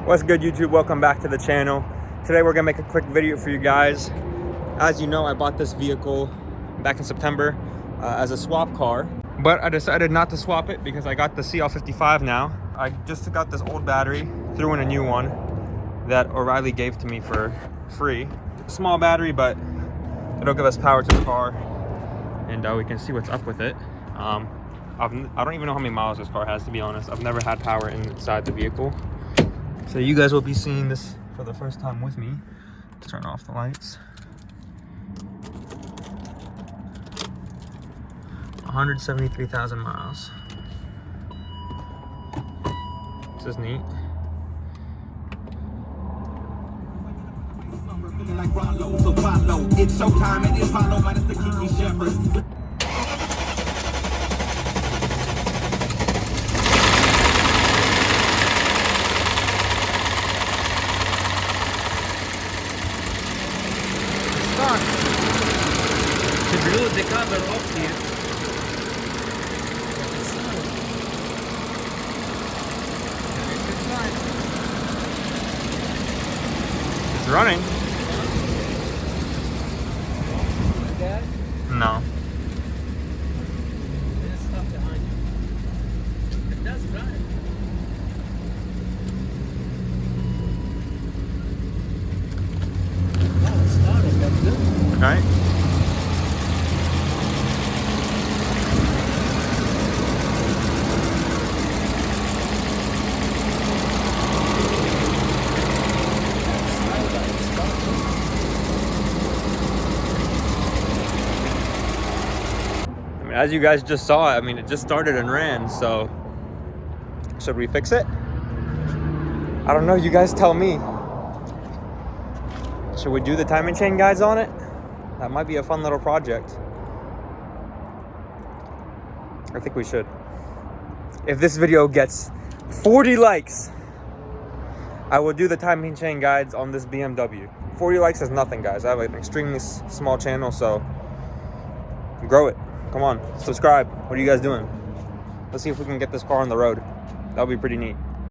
What's good, YouTube? Welcome back to the channel. Today we're gonna make a quick video for you guys. As you know, I bought this vehicle back in September as a swap car, but I decided not to swap it because I got the CL55 now. I just took out this old battery, threw in a new one that O'Reilly gave to me for free. Small battery, but it'll give us power to the car, and we can see what's up with it. I don't even know how many miles this car has, to be honest. I've never had power inside the vehicle. So you guys will be seeing this for the first time with me. Let's turn off the lights. 173,000 miles. This is neat. It's showtime and it's follow minus the Kiki Shepherd. To glue the cover off here. It's running. No. There's stuff behind you. It does run. Oh, it started. That's good. Okay. As you guys just saw, I mean, it just started and ran, so should we fix it? I don't know, you guys tell me. Should we do the timing chain guides on it? That might be a fun little project. I think we should. If this video gets 40 likes, I will do the timing chain guides on this BMW. 40 likes is nothing, guys. I have an extremely small channel, so grow it. Come on, subscribe. What are you guys doing? Let's see if we can get this car on the road. That would be pretty neat.